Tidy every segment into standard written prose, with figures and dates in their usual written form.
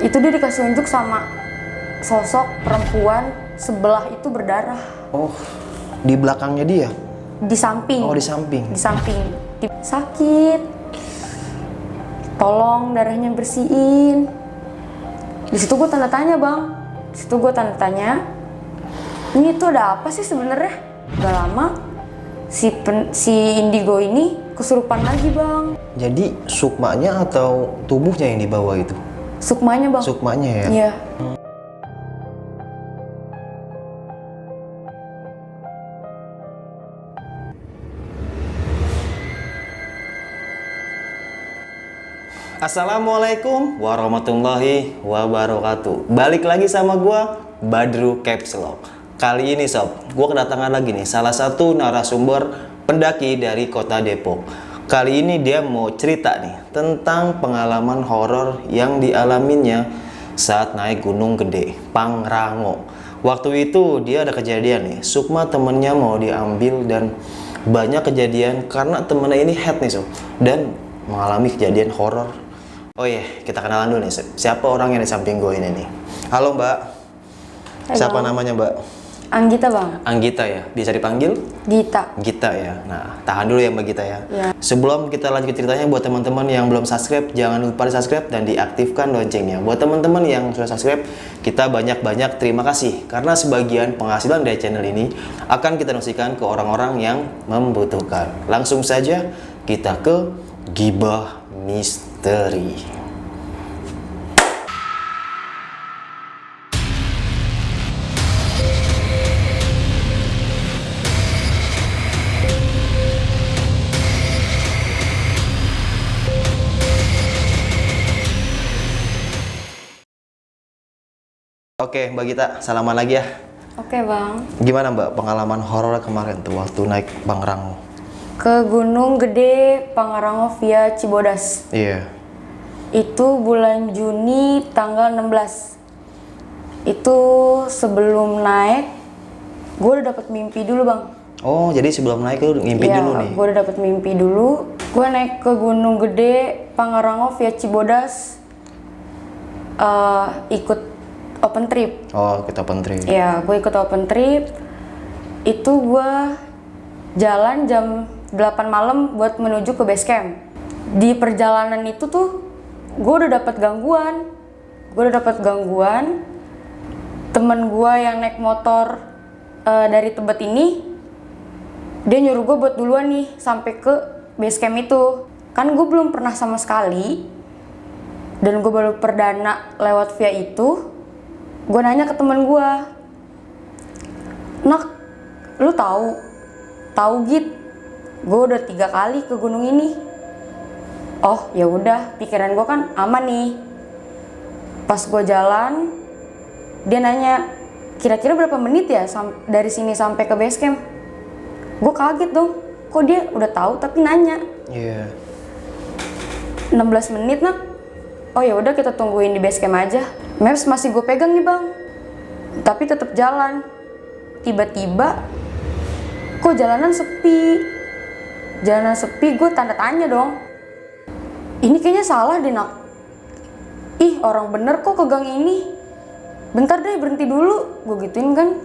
Itu dia dikasih unjuk sama sosok perempuan sebelah itu berdarah. Oh, di belakangnya dia? Di samping. Oh, di samping. Di samping. Sakit. Tolong darahnya bersihin. Di situ gue tanda tanya, Bang. Di situ gue tanda tanya. Ini tuh ada apa sih sebenarnya? Gak lama si Indigo ini kesurupan lagi, Bang. Jadi sukmanya atau tubuhnya yang dibawa itu? Sukmanya, Bang. Sukmanya ya? Iya. Assalamualaikum warahmatullahi wabarakatuh. Balik lagi sama gua Badru Caps Lock. Kali ini sob, gua kedatangan lagi nih salah satu narasumber pendaki dari kota Depok. Kali ini dia mau cerita nih tentang pengalaman horor yang dialaminya saat naik Gunung Gede, Pangrango. Waktu itu dia ada kejadian nih, Sukma temennya mau diambil dan banyak kejadian karena temennya ini head nih sob, dan mengalami kejadian horor. Oh iya, kita kenalan dulu nih. Siapa orang yang di samping gue ini nih? Halo Mbak. Hai, Siapa Bang. namanya Mbak? Anggita, Bang. Anggita ya. Bisa dipanggil? Gita. Gita ya. Nah, tahan dulu ya Mbak Gita ya. Ya. Sebelum kita lanjut ke ceritanya, buat teman-teman yang belum subscribe, jangan lupa di subscribe dan diaktifkan loncengnya. Buat teman-teman yang sudah subscribe, kita banyak-banyak terima kasih karena sebagian penghasilan dari channel ini akan kita donasikan ke orang-orang yang membutuhkan. Langsung saja kita ke Gibah Misteri. Oke, Mbak Gita, salaman lagi ya. Oke, Bang. Gimana Mbak pengalaman horor kemarin tuh waktu naik Pangrango? Ke Gunung Gede, Pangrango via Cibodas. Iya. Itu bulan Juni tanggal 16. Itu sebelum naik, gue udah dapet mimpi dulu, Bang. Oh, jadi sebelum naik lu ngimpi Iya, dulu nih? gue udah dapet mimpi dulu. Gue naik ke Gunung Gede, Pangrango via Cibodas. Ikut open trip. Oh, kita open trip. Iya, gue ikut open trip. Itu gue jalan jam 8 malam buat menuju ke base camp. Di perjalanan itu tuh gue udah dapet gangguan. Temen gue yang naik motor dari Tebet ini, dia nyuruh gue buat duluan nih sampai ke base camp itu. Kan gue belum pernah sama sekali, dan gue baru perdana lewat via itu. Gue nanya ke temen gue, "Nak, lu tahu Git, gue udah 3 kali ke gunung ini." Oh ya udah, pikiran gue kan aman nih. Pas gue jalan, dia nanya, "Kira-kira berapa menit ya dari sini sampai ke base camp?" Gue kaget dong, kok dia udah tahu tapi nanya. Iya. 16 menit, Nak. Oh ya udah, kita tungguin di base camp aja. Maps masih gue pegang nih, Bang, tapi tetap jalan. Tiba-tiba kok jalanan sepi, gue tanda tanya dong, ini kayaknya salah deh, Nak. Ih, orang bener kok ke gang ini. Bentar deh, berhenti dulu, gue gituin kan.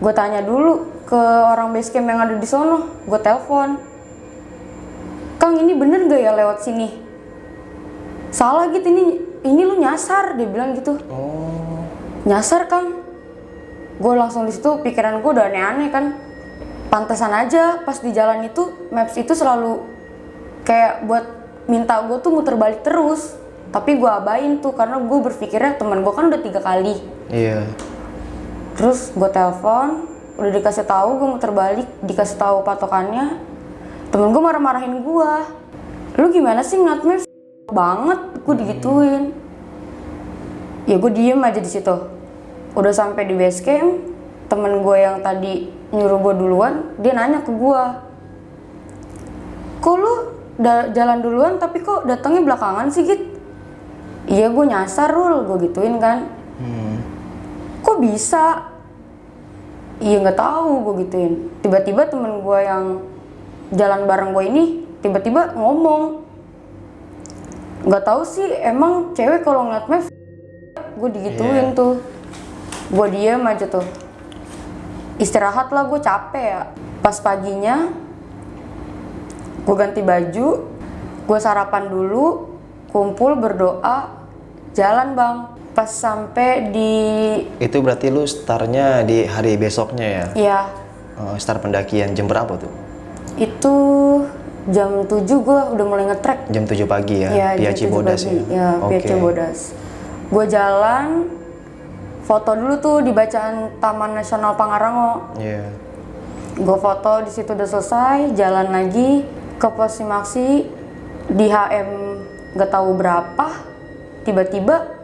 Gue tanya dulu ke orang base camp yang ada di sono. Gue telepon, "Kang, ini bener gak ya lewat sini?" "Salah gitu, ini lu nyasar," dia bilang gitu. Oh. "Nyasar, Kang?" Gue langsung di situ pikiran gue udah aneh-aneh kan. Pantesan aja pas di jalan itu maps itu selalu kayak buat minta gue tuh muter balik terus. Tapi gue abain tuh karena gue berpikirnya teman gue kan udah 3 kali. Iya. Terus gue telepon, udah dikasih tahu gue muter balik, dikasih tahu patokannya. Temen gue marah-marahin gue, "Lu gimana sih ngeliat maps banget?" Gue digituin. Ya gue diem aja di situ. Udah sampai di base camp, temen gue yang tadi nyuruh gue duluan, dia nanya ke gue, "Kok lu jalan duluan tapi kok datangnya belakangan sih, Git?" "Iya, gue nyasar, Rul," gue gituin kan. "Kok bisa?" "Iya nggak tahu," gue gituin. Tiba-tiba temen gue yang jalan bareng gue ini tiba-tiba ngomong, "Nggak tahu sih, emang cewek kalau ngeliat maps gue digituin tuh. Gue diem aja tuh. Istirahat lah, gue capek ya. Pas paginya, gue ganti baju, gue sarapan dulu, kumpul berdoa, jalan bang. Pas sampai di... Itu berarti lu startnya di hari besoknya ya? Iya. Start pendakian jam berapa tuh? Itu jam 7 gue udah mulai nge-trek. Jam 7 pagi ya? Iya, Via jam 7 Cibodas pagi. ya? Iya, via Cibodas. Gue jalan, foto dulu tuh di bacaan Taman Nasional Pangarango. Iya. Gue foto di situ udah selesai, jalan lagi ke pos Simaksi di HM gak tahu berapa. Tiba-tiba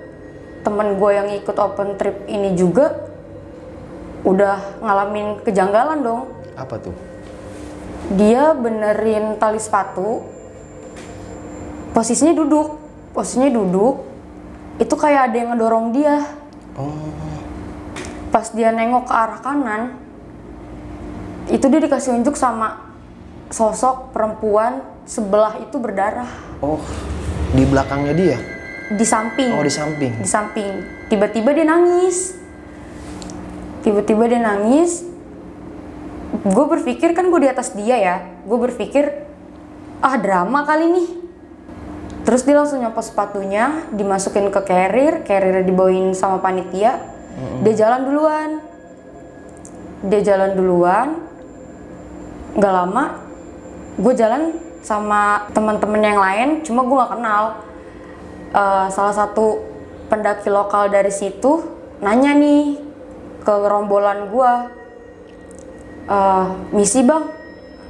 temen gue yang ikut open trip ini juga udah ngalamin kejanggalan dong. Apa tuh? Dia benerin tali sepatu, posisinya duduk, itu kayak ada yang ngedorong dia. Pas dia nengok ke arah kanan, itu dia dikasih unjuk sama sosok perempuan sebelah itu berdarah. Oh, di belakangnya dia? Di samping. Oh, di samping. Di samping. Tiba-tiba dia nangis. Gue berpikir kan gue di atas dia ya. Gue berpikir, drama kali nih. Terus dia langsung nyopot sepatunya, dimasukin ke carrier dibawain sama panitia. Dia jalan duluan. Gak lama, gue jalan sama teman-teman yang lain, cuma gue gak kenal. Salah satu pendaki lokal dari situ nanya nih ke rombolan gue, misi bang,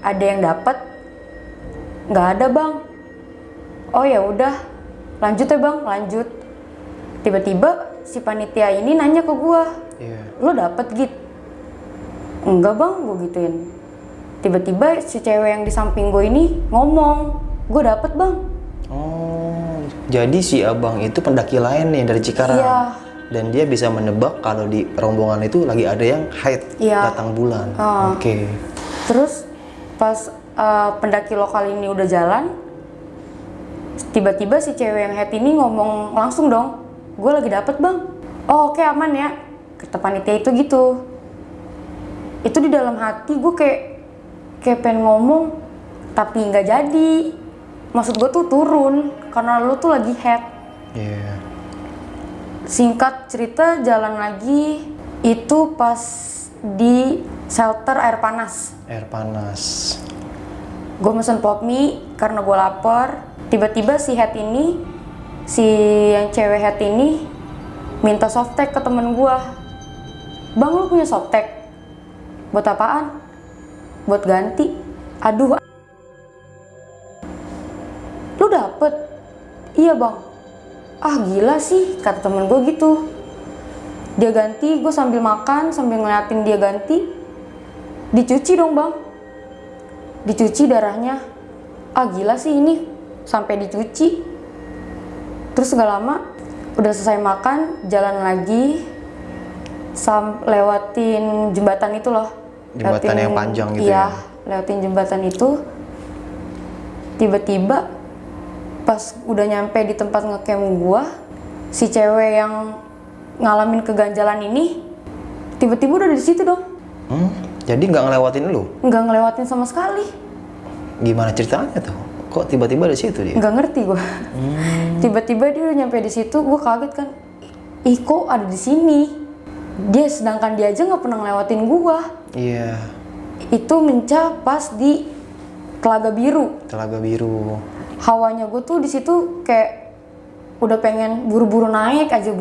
ada yang dapat? Nggak ada bang. Oh ya udah, lanjut ya bang, lanjut. Tiba-tiba si panitia ini nanya ke gue, lo dapet Git? Enggak bang, gue gituin. Tiba-tiba si cewek yang di samping gue ini ngomong, gue dapet bang. Oh, jadi si abang itu pendaki lain nih dari Cikarang. Iya. Dan dia bisa menebak kalau di rombongan itu lagi ada yang haid, datang bulan. Oke. Terus pas pendaki lokal ini udah jalan, tiba-tiba si cewek yang haid ini ngomong langsung dong, gue lagi dapet bang. Oh oke, aman ya, kata panitia itu gitu. Itu di dalam hati gue kayak pengen ngomong, tapi nggak jadi. Maksud gue tuh turun, karena lu tuh lagi head. Singkat cerita, jalan lagi, itu pas di shelter air panas. Gue mesen pop mie, karena gue lapar. Tiba-tiba si head ini, si yang cewek head ini, minta softtek ke temen gue. Bang, lu punya softtek? Buat apaan? Buat ganti. Aduh, lu dapet? Iya bang. Gila sih, kata temen gue gitu. Dia ganti, gue sambil makan, sambil ngeliatin dia ganti. Dicuci dong bang. Dicuci darahnya. Gila sih ini, sampai dicuci. Terus gak lama, udah selesai makan, jalan lagi, lewatin jembatan itu loh. Jembatan yang panjang gitu ya? Lewatin jembatan itu. Tiba-tiba pas udah nyampe di tempat ngecamp gua, si cewek yang ngalamin keganjalan ini tiba-tiba udah di situ dong. Jadi nggak ngelewatin lu? Nggak ngelewatin sama sekali. Gimana ceritanya tuh? Kok tiba-tiba di situ dia? Nggak ngerti gua. Tiba-tiba dia udah nyampe di situ, gua kaget kan. Ih kok ada di sini? Sedangkan dia aja nggak pernah ngelewatin gua. Iya. Itu mencah pas di Telaga Biru. Hawanya gue tuh di situ kayak udah pengen buru-buru naik aja.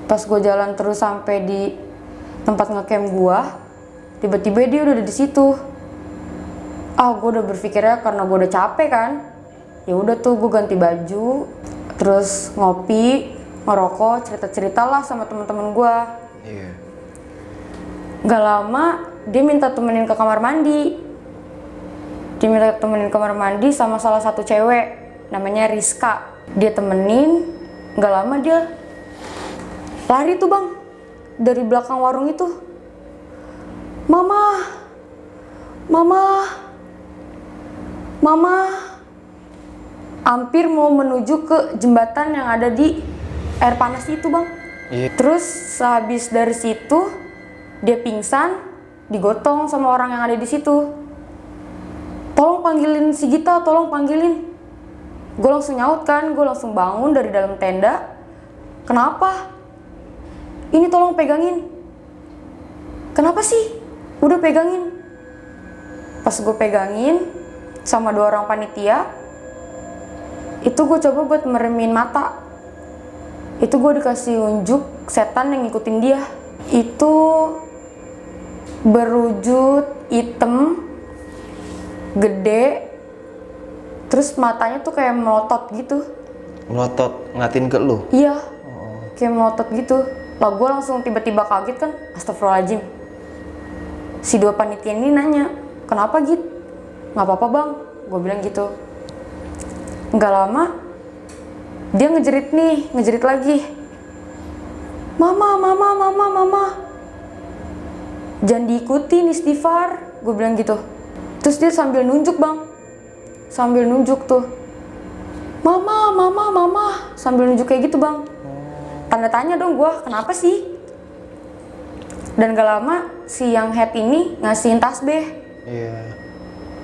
Pas gue jalan terus sampai di tempat ngecamp gue, tiba-tiba dia udah ada di situ. Gue udah berpikirnya karena gue udah capek kan, ya udah tuh gue ganti baju, terus ngopi, ngerokok, cerita-cerita lah sama teman-teman gue. Gak lama dia minta temenin ke kamar mandi. Sama salah satu cewek namanya Rizka. Dia temenin, gak lama dia lari tuh bang dari belakang warung itu. Mama. hampir mau menuju ke jembatan yang ada di air panas itu bang. Iya. Terus sehabis dari situ dia pingsan, digotong sama orang yang ada di situ. Tolong panggilin si Gita, tolong panggilin. Gue langsung nyaut kan, gue langsung bangun dari dalam tenda. Kenapa? Ini tolong pegangin. Kenapa sih? Udah pegangin. Pas gue pegangin sama 2 orang panitia, itu gue coba buat meremin mata. Itu gue dikasih unjuk setan yang ngikutin dia. Itu berwujud hitam, gede, terus matanya tuh kayak melotot gitu. Melotot ngeliatin ke lu? Iya, kayak melotot gitu. Lah gue langsung tiba-tiba kaget kan, astagfirullahaladzim. Si 2 panitia ini nanya, kenapa Git? Nggak apa-apa bang, gue bilang gitu. Nggak lama, dia ngejerit lagi. Mama. Jangan diikutin istighfar, gue bilang gitu. Terus dia sambil nunjuk bang, sambil nunjuk tuh. Mama, sambil nunjuk kayak gitu bang. Tanda tanya dong gue, kenapa sih? Dan gak lama si yang head ini ngasihin tasbih. Iya.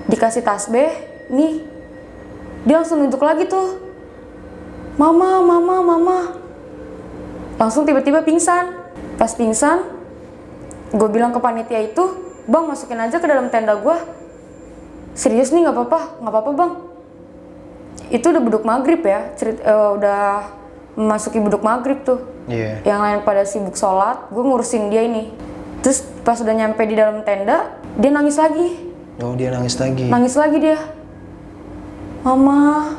Dikasih tasbih, nih dia langsung nunjuk lagi tuh. Mama. Langsung tiba-tiba pingsan. Pas pingsan, gue bilang ke panitia itu, bang masukin aja ke dalam tenda gue. Serius nih, nggak apa-apa bang. Itu udah beduk maghrib ya, udah memasuki beduk maghrib tuh. Iya. Yang lain pada sibuk sholat, gue ngurusin dia ini. Terus pas udah nyampe di dalam tenda, dia nangis lagi. Oh, dia nangis lagi. Nangis lagi dia. Mama.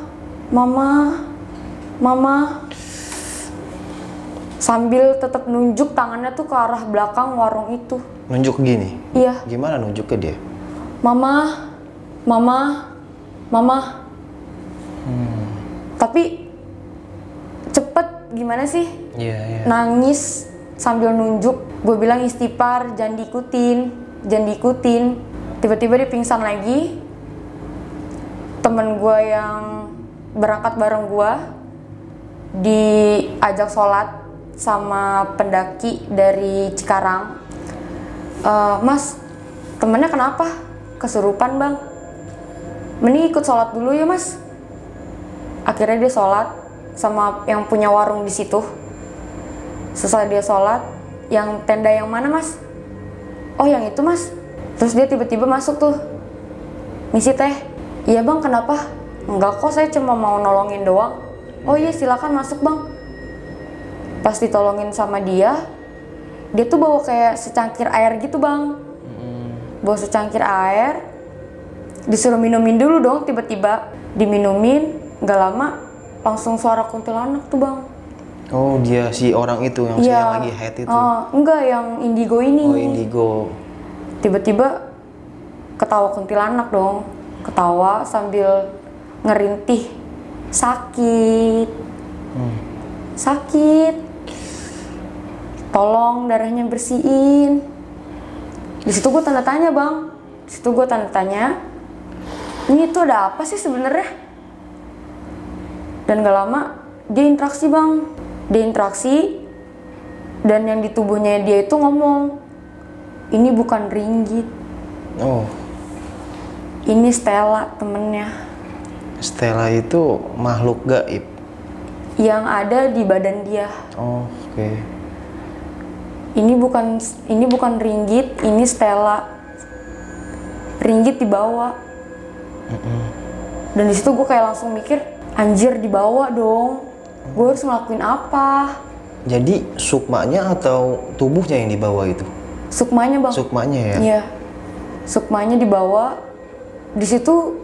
Sambil tetap nunjuk tangannya tuh ke arah belakang warung itu. Nunjuk gini? Iya. Gimana nunjuk ke dia? Mama. Tapi cepet gimana sih? Iya. Nangis sambil nunjuk. Gue bilang istighfar, jangan diikutin. Tiba-tiba dia pingsan lagi. Temen gue yang berangkat bareng gue diajak sholat sama pendaki dari Cikarang. Mas, temennya kenapa? Kesurupan bang. Mending ikut sholat dulu ya mas. Akhirnya dia sholat sama yang punya warung di situ. Setelah dia sholat, yang tenda yang mana mas? Oh yang itu mas. Terus dia tiba-tiba masuk tuh. Misi teh. Iya bang, kenapa? Enggak kok, saya cuma mau nolongin doang. Oh iya silakan masuk bang. Pas ditolongin sama dia tuh bawa kayak secangkir air gitu bang. Bawa secangkir air, disuruh minumin dulu dong. Tiba-tiba diminumin, gak lama langsung suara kuntilanak tuh bang. Oh, dia si orang itu yang lagi head itu? Enggak, yang indigo ini. Oh, indigo. Tiba-tiba ketawa kuntilanak dong. Ketawa sambil ngerintih. Sakit. Tolong darahnya bersihin. Di situ gue tanda tanya bang. Ini tuh ada apa sih sebenarnya? Dan gak lama dia interaksi bang. Dan yang di tubuhnya dia itu ngomong, ini bukan ringgit. Oh. Ini Stella temennya. Stella itu makhluk gaib? Yang ada di badan dia. Oh, oke. Ini bukan ringgit, ini Stella. Ringgit dibawa. Dan di situ gue kayak langsung mikir, anjir dibawa dong. Gue harus ngelakuin apa? Jadi sukmanya atau tubuhnya yang dibawa itu? Sukmanya bang. Sukmanya ya? Iya. Sukmanya dibawa. Di situ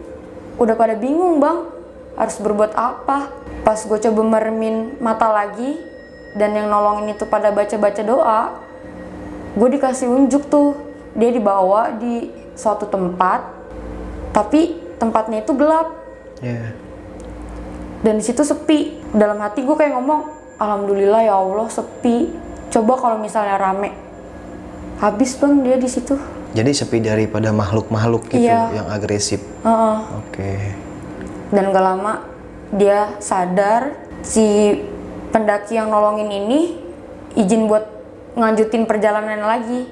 udah pada bingung bang, harus berbuat apa? Pas gue coba meremin mata lagi, dan yang nolongin itu pada baca-baca doa, gue dikasih unjuk tuh. Dia dibawa di suatu tempat, tapi tempatnya itu gelap. Yeah. Dan di situ sepi. Dalam hati gue kayak ngomong, alhamdulillah ya Allah sepi. Coba kalau misalnya rame, habis bang dia di situ. Jadi sepi daripada makhluk-makhluk gitu iya. yang agresif. Oke. Dan gak lama dia sadar si pendaki yang nolongin ini izin buat ngelanjutin perjalanan lagi.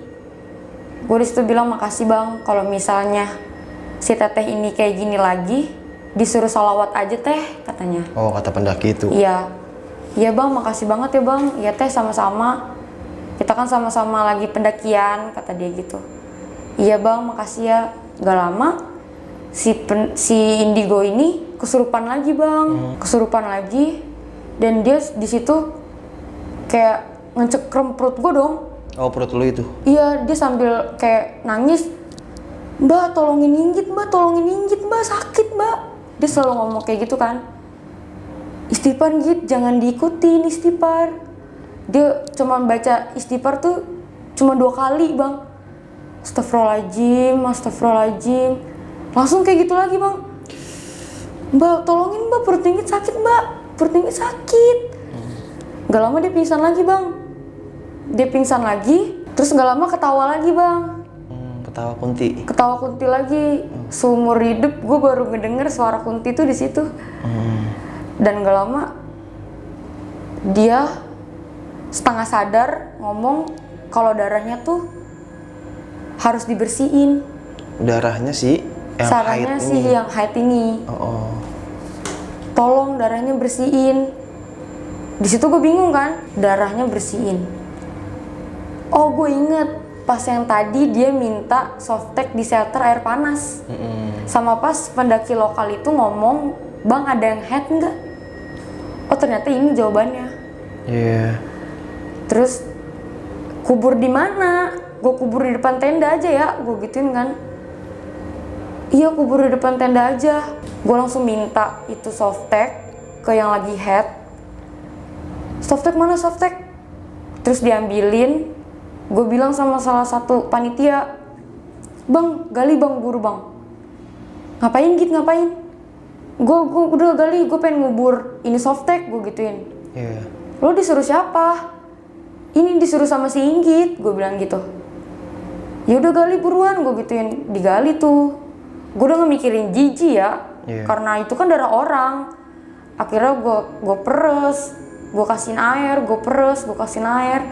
Gue disitu bilang makasih bang, kalau misalnya si teteh ini kayak gini lagi disuruh sholawat aja teh katanya. Oh, kata pendaki itu. Iya, iya bang, makasih banget ya bang. Iya teh, sama-sama. Kita kan sama-sama lagi pendakian, kata dia gitu. Iya bang, makasih ya. Gak lama si Indigo ini kesurupan lagi bang, kesurupan lagi, dan dia di situ kayak ngecekrem perut gue dong. Oh, perut lu itu? Iya, dia sambil kayak nangis, mbak tolongin Inggit mbak, sakit mbak. Dia selalu ngomong kayak gitu kan. Istighfar Git, jangan diikutin istighfar. Dia cuma baca istighfar tuh cuma 2 kali bang. Astagfirullahaladzim. Langsung kayak gitu lagi bang. Mbak tolongin mbak, perut Inggit sakit mbak, perut Inggit sakit. Gak lama dia pingsan lagi bang. Dia pingsan lagi, terus gak lama ketawa lagi bang. Ketawa Kunti. Ketawa Kunti lagi. Seumur hidup gue baru ngedenger suara Kunti tuh di situ. Dan gak lama dia setengah sadar ngomong kalau darahnya tuh harus dibersihin. Darahnya sih yang Sarannya haid sih ini. yang haid ini. Oh. Tolong darahnya bersihin. Di situ gue bingung kan, darahnya bersihin. Oh, gue inget pas yang tadi dia minta softtek di shelter air panas. Sama pas pendaki lokal itu ngomong, bang ada yang head nggak? Oh ternyata ini jawabannya. Iya. Terus kubur di mana? Gue kubur di depan tenda aja ya, gue gituin kan. Iya kubur di depan tenda aja. Gue langsung minta itu softtek ke yang lagi head. Softtek mana softtek? Terus diambilin. Gue bilang sama salah satu panitia, bang gali bang, buru bang. Ngapain Git, ngapain? Gue udah gali, gue pengen ngubur ini softtek, gue gituin. Iya. Lo disuruh siapa? Ini disuruh sama si Inggit, gue bilang gitu. Ya udah gali buruan, gue gituin. Digali tuh. Gue udah ngemikirin jijik ya, karena itu kan darah orang. Akhirnya gue peres, gue kasihin air, gue peres, gue kasihin air.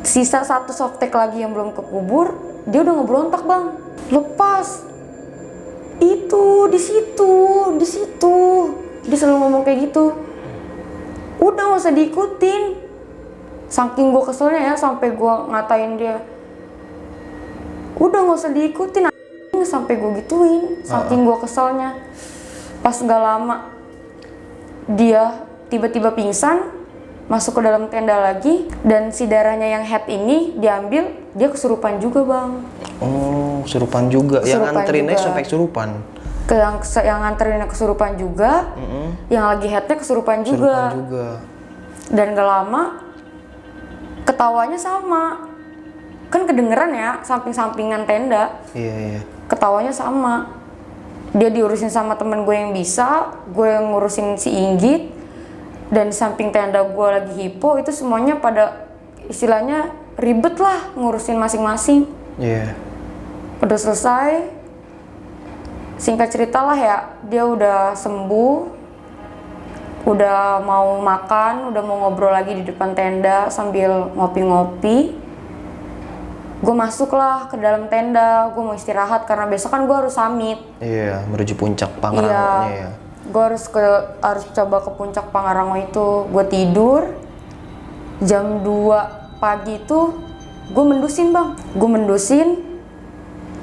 Sisa 1 softtek lagi yang belum kekubur, dia udah ngeberontak bang. Lepas. Itu di situ. Dia selalu ngomong kayak gitu. Udah gak usah diikutin. Saking gue keselnya ya, sampai gue ngatain dia. Udah gak usah diikutin, sampai gue gituin. Saking gue keselnya. Pas gak lama dia tiba-tiba pingsan, masuk ke dalam tenda lagi, dan si darahnya yang head ini diambil, dia kesurupan juga bang. Oh, kesurupan juga. Yang anterinnya sampai kesurupan. Yang nganterinnya kesurupan juga, yang lagi headnya kesurupan juga. Dan gak lama ketawanya sama, kan kedengeran ya, samping-sampingan tenda. Iya. Ketawanya sama. Dia diurusin sama temen gue yang bisa, gue yang ngurusin si Inggit, dan di samping tenda gue lagi hipo. Itu semuanya pada istilahnya ribet lah ngurusin masing-masing. Iya. Udah selesai, singkat cerita lah ya, dia udah sembuh, udah mau makan, udah mau ngobrol lagi di depan tenda sambil ngopi-ngopi. Gue masuk lah ke dalam tenda, gue mau istirahat karena besok kan gue harus summit. Iya, menuju puncak Pangrangonya ya. Gue harus coba ke puncak Pangrango itu. Gue tidur jam 2 pagi itu, gue mendusin bang.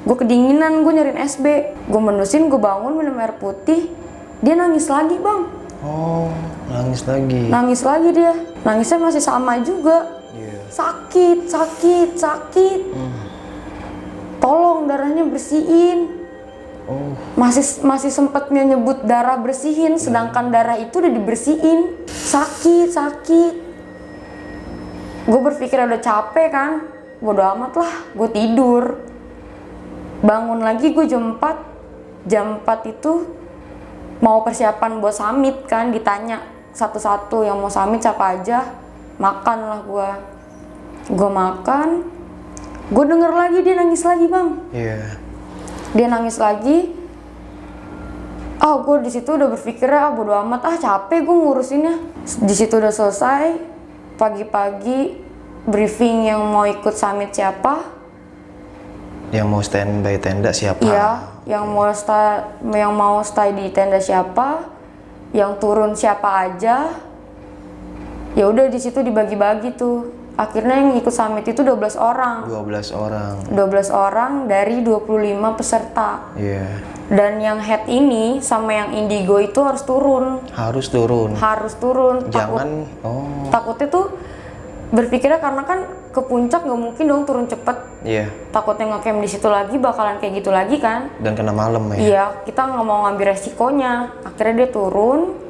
Gue kedinginan, gue nyariin SB. Gue mendusin, gue bangun minum air putih. Dia nangis lagi bang. Oh, nangis lagi. Nangis lagi dia. Nangisnya masih sama juga. Sakit. Tolong darahnya bersihin. Oh. Masih sempatnya nyebut darah bersihin, sedangkan darah itu udah dibersihin. Sakit. Gue berpikir udah capek kan, bodo amat lah, gue tidur. Bangun lagi gue jam 4. Jam 4 itu mau persiapan buat summit kan, ditanya satu-satu yang mau summit siapa aja. Makan lah gue makan. Gue denger lagi dia nangis lagi bang. Iya. Dia nangis lagi. Gue di situ udah berpikirnya bodo amat, capek gue ngurusinnya. Di situ udah selesai, pagi-pagi briefing yang mau ikut summit siapa. Yang mau standby tenda siapa? Iya, yang mau stay di tenda siapa, yang turun siapa aja. Ya udah di situ dibagi-bagi tuh. Akhirnya yang ikut summit itu 12 orang. 12 orang. 12 orang dari 25 peserta. Iya. Dan yang head ini sama yang indigo itu harus turun. Harus turun. Harus turun. Jangan. Takutnya tuh berpikirnya karena kan ke puncak nggak mungkin dong turun cepet. Iya. Takutnya ngecamp di situ lagi bakalan kayak gitu lagi kan. Dan kena malam ya. Iya, kita nggak mau ngambil resikonya. Akhirnya dia turun.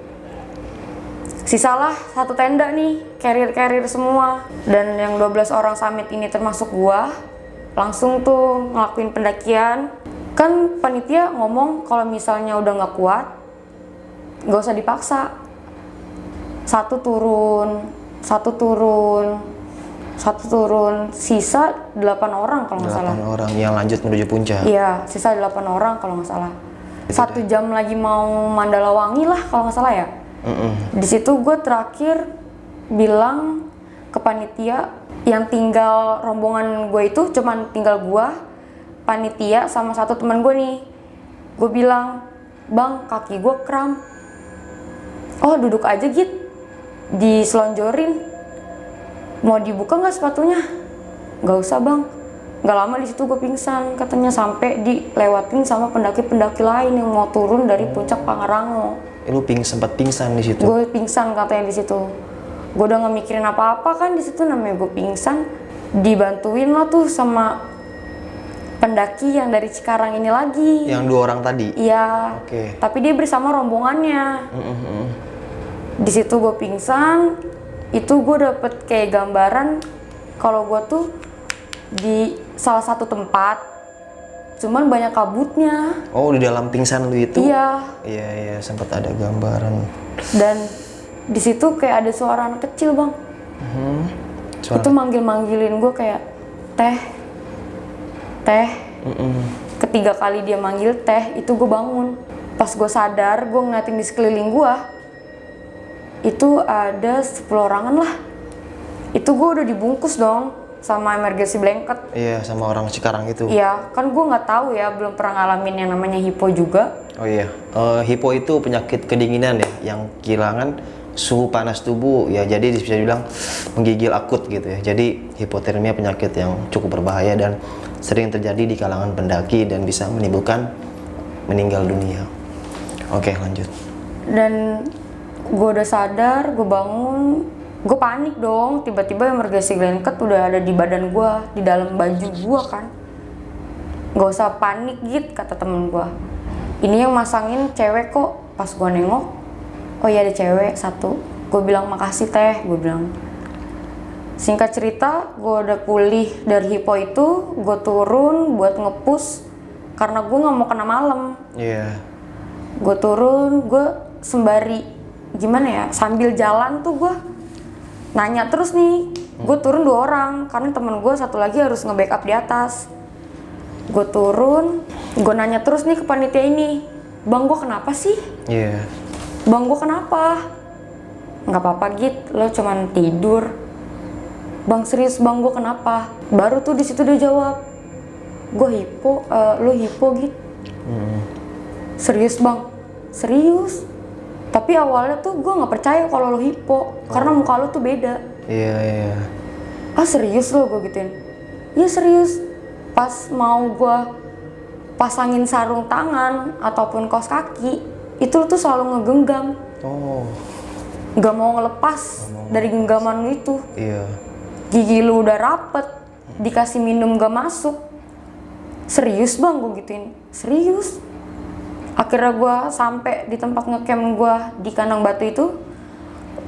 Sisalah satu tenda nih, carrier semua. Dan yang 12 orang summit ini termasuk gua, langsung tuh ngelakuin pendakian. Kan panitia ngomong kalau misalnya udah nggak kuat, nggak usah dipaksa. Satu turun, sisa 8 orang kalau nggak salah. 8 orang yang lanjut menuju puncak. Iya, sisa 8 orang kalau nggak salah. 1 jam lagi mau Mandalawangi lah kalau nggak salah ya. Di situ gue terakhir bilang ke panitia yang tinggal rombongan gue itu cuman tinggal gue, panitia sama 1 teman gue nih. Gue bilang, "Bang, kaki gue kram." "Oh, duduk aja Git, diselonjorin. Mau dibuka nggak sepatunya?" "Nggak usah Bang." Nggak lama di situ gue pingsan, katanya sampai dilewatin sama pendaki-pendaki lain yang mau turun dari puncak Pangrango. Lu sempat pingsan di situ? Gue pingsan katanya di situ. Gue udah nggak mikirin apa-apa kan di situ, namanya gue pingsan. Dibantuin lah tuh sama pendaki yang dari Cikarang ini lagi. Yang 2 orang tadi? Iya. Oke. Tapi dia bersama rombongannya. Di situ gue pingsan, itu gue dapet kayak gambaran kalau gue tuh di salah satu tempat. Cuman banyak kabutnya. Oh, di dalam pingsan lu itu? Iya. Iya, sempat ada gambaran. Dan di situ kayak ada suara anak kecil Bang. Itu manggil-manggilin gue kayak teh. Ketiga kali dia manggil teh, itu gue bangun. Pas gue sadar, gue ngeliatin di sekeliling gue, itu ada 10 orangan lah. Itu gue udah dibungkus dong sama emergency blanket. Iya, sama orang Cikarang itu. Iya, kan gue nggak tahu ya, belum pernah ngalamin yang namanya hipo juga. Oh iya, hipo itu penyakit kedinginan ya, yang kehilangan suhu panas tubuh ya, jadi bisa dibilang menggigil akut gitu ya. Jadi hipotermia penyakit yang cukup berbahaya dan sering terjadi di kalangan pendaki dan bisa menimbulkan meninggal dunia. Oke, lanjut. Dan gue udah sadar, gue bangun. Gue panik dong, tiba-tiba emergency blanket udah ada di badan gue, di dalam baju gue kan. "Gak usah panik Git," kata temen gue. "Ini yang masangin cewek kok." Pas gue nengok, oh iya ada cewek 1. Gue bilang, "Makasih teh," gue bilang. Singkat cerita, gue udah pulih dari hipo itu, gue turun buat nge-push karena gue gak mau kena malam. Iya. Gue turun, gue sembari gimana ya, sambil jalan tuh gue nanya terus nih. Gue turun 2 orang karena temen gue 1 lagi harus nge-backup di atas. Gue turun, gue nanya terus nih ke panitia ini, "Bang, gue kenapa sih?" Iya. "Bang, gue kenapa?" "Nggak apa-apa Git, lo cuman tidur." "Bang, serius Bang, gue kenapa?" Baru tuh di situ dia jawab, "Gue hipo." "Lo hipo Git." "Serius Bang?" "Serius. Tapi awalnya tuh gue nggak percaya kalau lo hipo, karena muka lo tuh beda." Iya. "Ah serius lo?" gue gituin. "Iya serius." Pas mau gue pasangin sarung tangan ataupun kaos kaki, itu tuh selalu ngegenggam. Oh. Gak mau ngelepas dari genggaman lu itu. Iya. Gigi lu udah rapet, dikasih minum gak masuk. "Serius Bang?" gue gituin. "Serius." Akhirnya gue sampai di tempat ngecamp gue di kandang batu itu.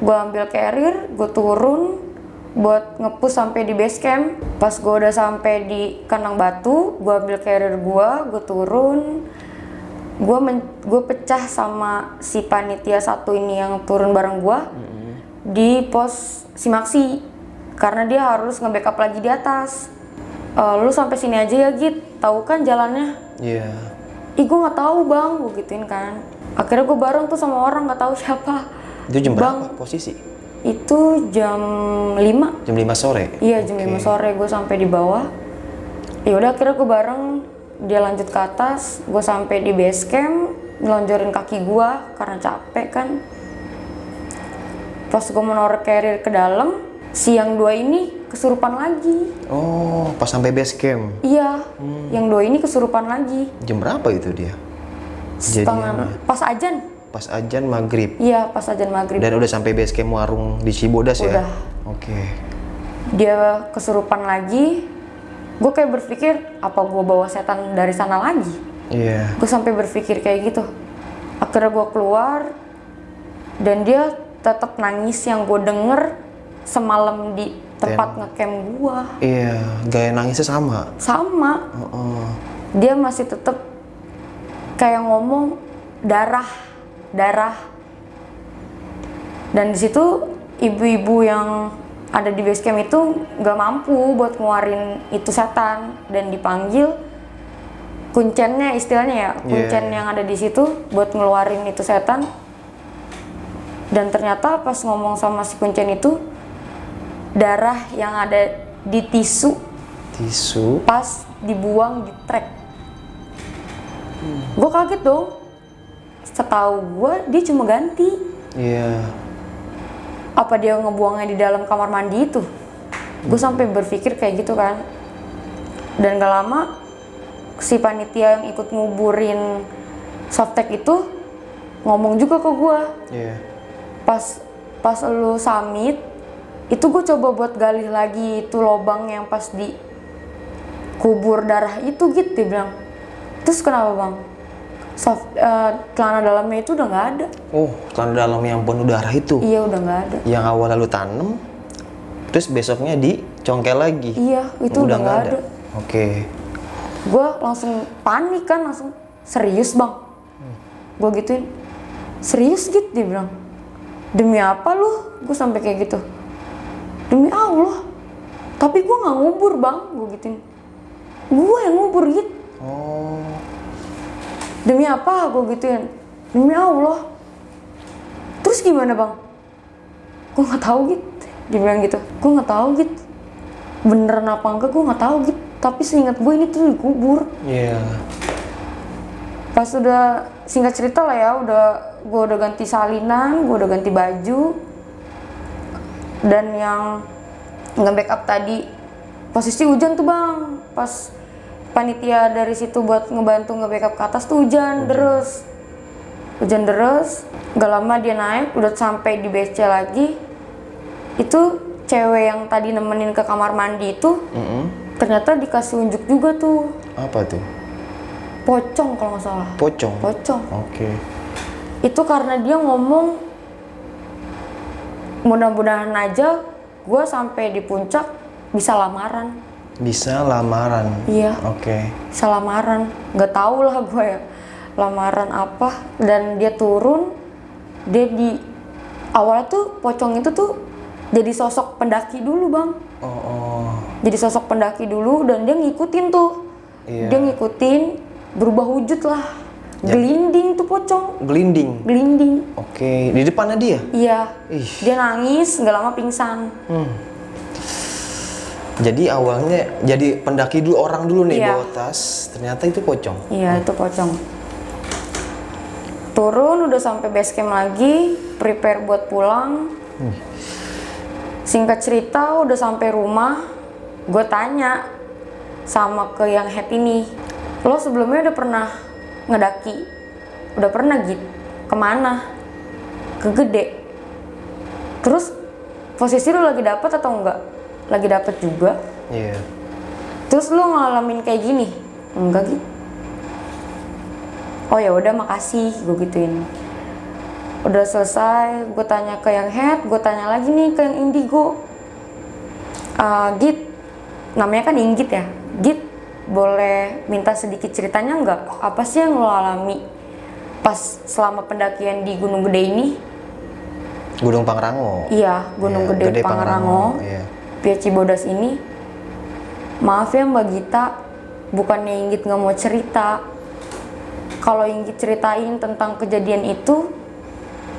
Gue ambil carrier, gue turun buat nge-push sampai di base camp. Pas gue udah sampai di kandang batu, gue ambil carrier gue turun. Gue pecah sama si panitia 1 ini yang turun bareng gue di pos Simaksi karena dia harus nge-backup lagi di atas. "Lu sampai sini aja ya Git, tahu kan jalannya?" Iya. ih gue nggak tahu bang, gue gituin kan. Akhirnya gue bareng tuh sama orang nggak tahu siapa. Itu jam Bang, berapa posisi? itu jam 5. Jam 5 sore? Iya jam 5 sore gue sampai di bawah. Ya udah akhirnya gue bareng, dia lanjut ke atas, gue sampai di base camp, ngelonjorin kaki gue karena capek kan. Pas gue menaruh carrier ke dalam, si yang 2 ini kesurupan lagi. Oh, pas sampai base camp. Iya, yang 2 ini kesurupan lagi. Jam berapa itu dia? Setengah, pas ajan. Pas ajan maghrib. Iya, pas ajan maghrib. Dan udah sampai base camp warung di Cibodas ya? Udah. Oke. Dia kesurupan lagi. Gue kayak berpikir, apa gue bawa setan dari sana lagi? Iya. Gue sampai berpikir kayak gitu. Akhirnya gue keluar, dan dia tetap nangis yang gue denger semalam di tempat ngecamp gue. Iya, gaya nangisnya sama. Sama. Dia masih tetap kayak ngomong darah. Dan di situ ibu-ibu yang ada di base camp itu nggak mampu buat ngeluarin itu setan, dan dipanggil kuncennya, istilahnya ya, kuncen yang ada di situ buat ngeluarin itu setan. Dan ternyata pas ngomong sama si kuncen itu, darah yang ada di tisu pas dibuang di trek. Gue kaget dong. Setahu gue dia cuma ganti. Iya. Apa dia ngebuangnya di dalam kamar mandi itu? Gue sampai berpikir kayak gitu kan. Dan gak lama si panitia yang ikut nguburin softtek itu ngomong juga ke gue. Iya. Pas lu summit itu gue coba buat gali lagi itu lobang yang pas di kubur darah itu gitu, dia bilang. Terus kenapa bang? Celana dalamnya itu udah nggak ada. Oh, celana dalam yang penuh darah itu? Iya udah nggak ada. Yang awal lalu tanam, terus besoknya dicongkel lagi? Iya, itu udah nggak ada. Oke. Gue langsung panik kan, langsung serius bang? Gue gituin, serius gitu, dia bilang. Demi apa lu? Gue sampai kayak gitu. Demi Allah. Tapi gue nggak ngubur bang, gue gituin. Gue yang ngubur gitu. Oh. Demi apa? Gue gituin. Demi Allah. Terus gimana bang? Gue nggak tahu gitu. Dia bilang gitu. Gue nggak tahu gitu. Beneran apa enggak? Gue nggak tahu gitu. Tapi seingat gue ini tuh dikubur. Iya. Pas udah singkat cerita lah ya, gue udah ganti salinan, gue udah ganti baju. Dan yang nge-backup tadi posisi hujan tuh bang. Pas panitia dari situ buat ngebantu nge-backup ke atas tuh hujan deras. Gak lama dia naik, udah sampai di BC lagi. Itu cewek yang tadi nemenin ke kamar mandi itu ternyata dikasih unjuk juga tuh. Apa tuh? Pocong kalau nggak salah. Pocong? Pocong. Oke. Itu karena dia ngomong, mudah-mudahan aja gue sampai di puncak bisa lamaran. Bisa lamaran? Iya. Oke. Bisa lamaran. Nggak tahu lah gue ya lamaran apa. Dan dia turun, dia di awalnya tuh pocong itu tuh jadi sosok pendaki dulu bang. Oh. Jadi sosok pendaki dulu, dan dia ngikutin tuh. Iya. Dia ngikutin, berubah wujud lah. Gelinding tuh pocong. Gelinding. Oke. Di depannya dia? Iya. Ih. Dia nangis, nggak lama pingsan. Jadi awalnya jadi pendaki dulu, orang dulu nih Iya. bawa tas, ternyata itu pocong. Iya, itu pocong. Turun udah sampai base camp lagi, prepare buat pulang. Singkat cerita udah sampai rumah, gue tanya sama ke yang head ini, lo sebelumnya udah pernah ngedaki? Udah pernah gitu? Kemana? Ke Gede. Terus posisi lo lagi dapet atau enggak? Lagi dapet juga. Iya. Terus lo ngalamin kayak gini? Enggak gitu. Oh ya udah makasih, gue gituin. Udah selesai, gue tanya ke yang head, gue tanya lagi nih ke yang indigo. Git, namanya kan Inggit ya. Git, boleh minta sedikit ceritanya nggak? Apa sih yang lo alami pas selama pendakian di Gunung Gede ini? Gunung Pangrango. Iya, Gunung Gede Pangrango. Iya. Via Cibodas ini. Maaf ya Mbak Gita, bukannya Inggit nggak mau cerita. kalau Inggit ceritain tentang kejadian itu,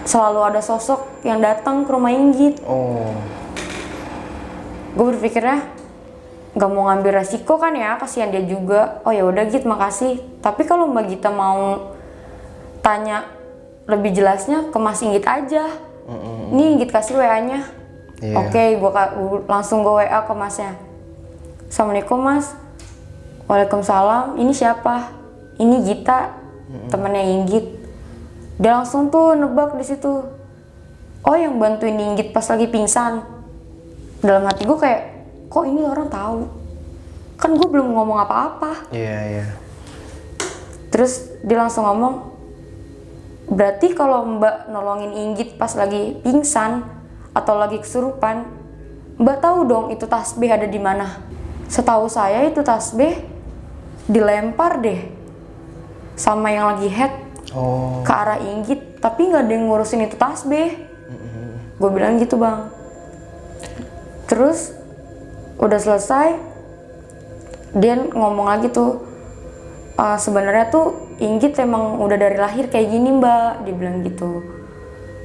selalu ada sosok yang datang ke rumah Inggit. Oh. Gue berpikirnya nggak mau ngambil resiko kan ya, kasihan dia juga. Oh ya udah Git, makasih. Tapi kalau Mbak Gita mau tanya lebih jelasnya ke Mas Inggit aja. Nih Inggit kasih WA-nya. Iya. Oke, langsung gue WA ke Masnya. Assalamualaikum Mas. Waalaikumsalam. Ini siapa? Ini Gita, temannya Inggit. Dia langsung tuh nebak di situ. Oh, yang bantuin Inggit pas lagi pingsan. Dalam hati gue kayak, kok ini orang tahu? Kan gue belum ngomong apa-apa. Iya. Terus dia langsung ngomong, berarti kalau Mbak nolongin Inggit pas lagi pingsan atau lagi kesurupan, Mbak tahu dong itu tasbih ada di mana? Setahu saya itu tasbih dilempar deh sama yang lagi head ke arah Inggit, tapi nggak ada yang ngurusin itu tasbih. Gue bilang gitu bang. Terus udah selesai, dia ngomong lagi tuh, sebenarnya tuh Inggit emang udah dari lahir kayak gini Mbak, dia bilang gitu.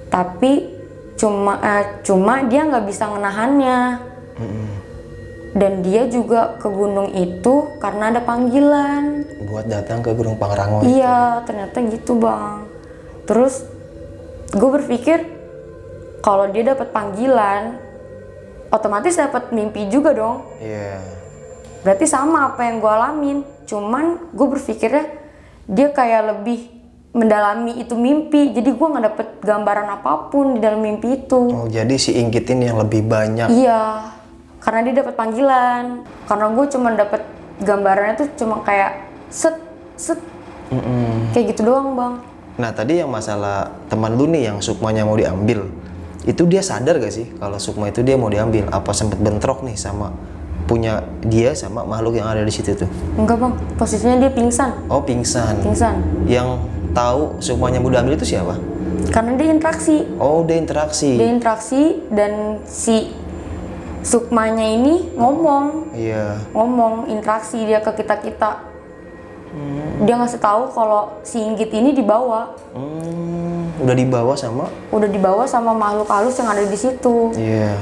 Tapi cuma dia nggak bisa ngenahannya. Dan dia juga ke gunung itu karena ada panggilan. Buat datang ke Gunung Pangrango. Iya, ternyata gitu bang. Terus gue berpikir kalau dia dapat panggilan, otomatis dapat mimpi juga dong. Iya. Berarti sama apa yang gue alamin. Cuman gue berpikirnya dia kayak lebih mendalami itu mimpi. Jadi gue nggak dapet gambaran apapun di dalam mimpi itu. Oh, jadi si Inggit ini yang lebih banyak. Iya, karena dia dapat panggilan. Karena gue cuma dapat gambarannya tuh cuma kayak set kayak gitu doang bang. Nah tadi yang masalah teman lu nih yang sukmanya mau diambil, itu dia sadar gak sih kalau sukma itu dia mau diambil? Apa sempet bentrok nih sama punya dia sama makhluk yang ada di situ tuh? Enggak bang, posisinya dia pingsan. Oh pingsan. Yang tahu sukmanya mau diambil itu siapa? Karena dia interaksi. Oh dia interaksi. Dia interaksi dan si sukmanya ini ngomong. Iya. Ngomong, interaksi dia ke kita-kita. Dia ngasih tahu kalau si Inggit ini dibawa. Udah dibawa sama? Udah dibawa sama makhluk halus yang ada di situ. Iya.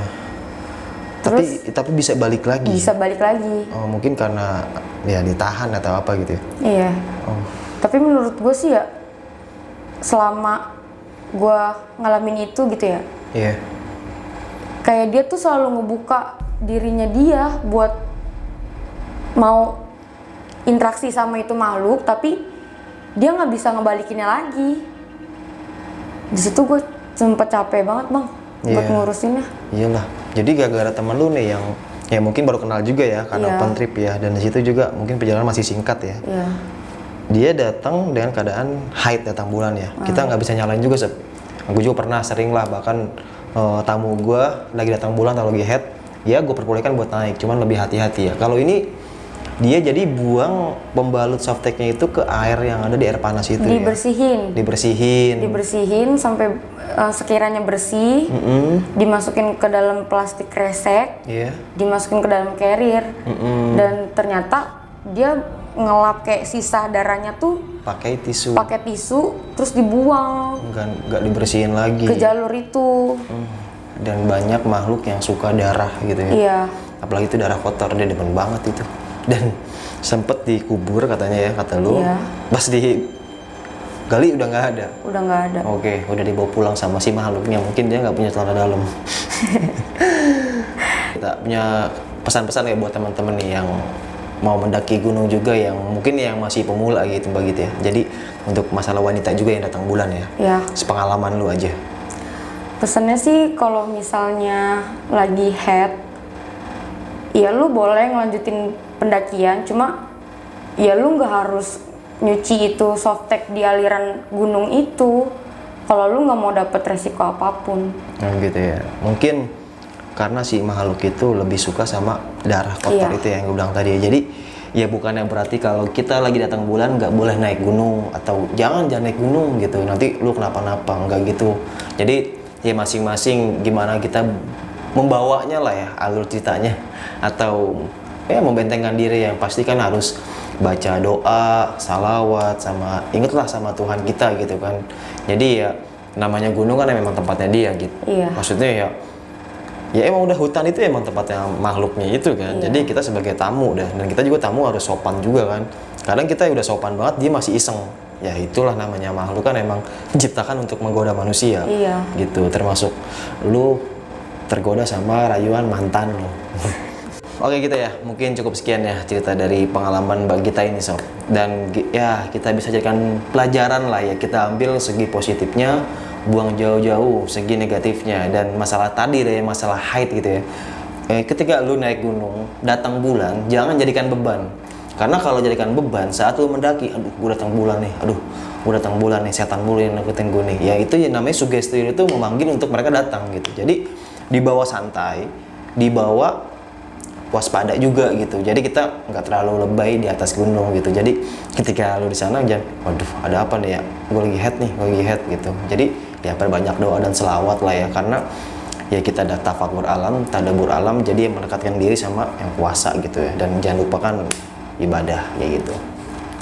Terus, tapi bisa balik lagi. Bisa balik lagi. Oh mungkin karena ya ditahan atau apa gitu ya? Iya. Oh. Tapi menurut gue sih ya, selama gue ngalamin itu gitu ya, Iya. kayak dia tuh selalu ngebuka dirinya dia buat mau interaksi sama itu makhluk, tapi dia nggak bisa ngebalikinnya lagi. Di situ gue sempet capek banget bang buat ngurusinnya. Iyalah. Jadi gara-gara teman lu nih yang ya mungkin baru kenal juga ya karena open trip ya, dan di situ juga mungkin perjalanan masih singkat ya. Iya. Dia datang dengan keadaan haid, datang bulan ya. Kita nggak bisa nyalain juga Sep. Gue juga pernah sering lah, bahkan tamu gue lagi datang bulan atau lagi head, ya gue perbolehkan buat naik, cuman lebih hati-hati ya. Kalau ini dia jadi buang pembalut softteknya itu ke air yang ada di air panas itu. Dibersihin. Ya? Dibersihin sampai sekiranya bersih. Dimasukin ke dalam plastik kresek. Dimasukin ke dalam carrier. Dan ternyata dia ngelap kayak sisa darahnya tuh pakai tisu. Terus dibuang. Nggak dibersihin lagi. Ke jalur itu. Dan banyak makhluk yang suka darah gitu ya. Iya. Apalagi itu darah kotor, dia demen banget itu. Dan sempet dikubur katanya ya, kata lu. Iya. Pas di gali udah nggak ada. Udah nggak ada. Oke, udah dibawa pulang sama si makhluknya. Mungkin dia nggak punya celana dalam. Kita punya pesan-pesan ya buat teman-teman nih yang mau mendaki gunung juga, yang mungkin yang masih pemula gitu Mbak gitu ya. Jadi untuk masalah wanita juga yang datang bulan ya. Iya. Sepengalaman lu aja. Pesannya sih kalau misalnya lagi head, ya lu boleh ngelanjutin pendakian, cuma ya lu nggak harus nyuci itu softtek di aliran gunung itu kalau lu nggak mau dapet resiko apapun. Nah gitu ya. Mungkin karena si makhluk itu lebih suka sama darah kotor itu yang gue bilang tadi. Jadi ya bukannya berarti kalau kita lagi datang bulan nggak boleh naik gunung atau jangan naik gunung gitu, nanti lu kenapa-napa, nggak gitu. Jadi ya masing-masing gimana kita membawanya lah ya, alur ceritanya, atau membentengkan diri, yang pasti kan harus baca doa, salawat, sama ingatlah sama Tuhan kita gitu kan. Jadi ya namanya gunung kan memang tempatnya dia gitu. Iya. Maksudnya ya emang udah hutan itu emang tempatnya makhluknya itu kan. Iya. Jadi kita sebagai tamu dan kita juga tamu harus sopan juga kan. Kadang kita udah sopan banget, dia masih iseng. Ya itulah namanya makhluk kan emang diciptakan untuk menggoda manusia. Iya. Gitu, termasuk lu tergoda sama rayuan mantan lu. Oke gitu ya, mungkin cukup sekian ya cerita dari pengalaman bagi kita ini sob. Dan ya kita bisa jadikan pelajaran lah ya, kita ambil segi positifnya, buang jauh-jauh segi negatifnya. Dan masalah tadi deh, masalah height gitu ya, ketika lu naik gunung, datang bulan, jangan jadikan beban. Karena kalau jadikan beban, saat lu mendaki, aduh gue datang bulan nih, aduh gue datang bulan nih, setan mulu yang nakutin gue nih. Ya itu yang namanya sugesti itu memanggil untuk mereka datang gitu. Jadi dibawa santai, dibawa waspada juga gitu. Jadi kita nggak terlalu lebay di atas gunung gitu. Jadi ketika lu di sana jangan, waduh ada apa nih ya? Gue lagi head nih, gue lagi head gitu. Jadi ya perbanyak doa dan selawat lah ya, karena ya kita ada tafakur alam, tadabur alam, jadi mendekatkan diri sama yang kuasa gitu ya. Dan jangan lupakan ibadah kayak gitu.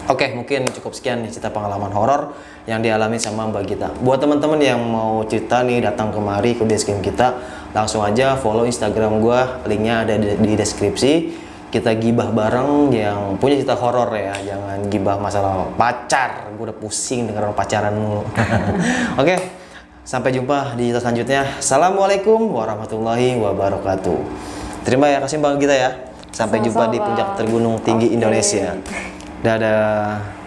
Oke, mungkin cukup sekian nih cerita pengalaman horor yang dialami sama Mbak Gita. Buat teman-teman yang mau cerita nih, datang kemari ke basecamp kita, langsung aja follow Instagram gua, linknya ada di deskripsi. Kita gibah bareng yang punya cerita horor ya, jangan gibah masalah pacar. Gua udah pusing denger orang pacaran mulu. Oke, sampai jumpa di cerita selanjutnya. Assalamualaikum warahmatullahi wabarakatuh. Terima kasih Mbak Gita ya. Sampai jumpa di puncak tergunung tinggi Indonesia. Dadah.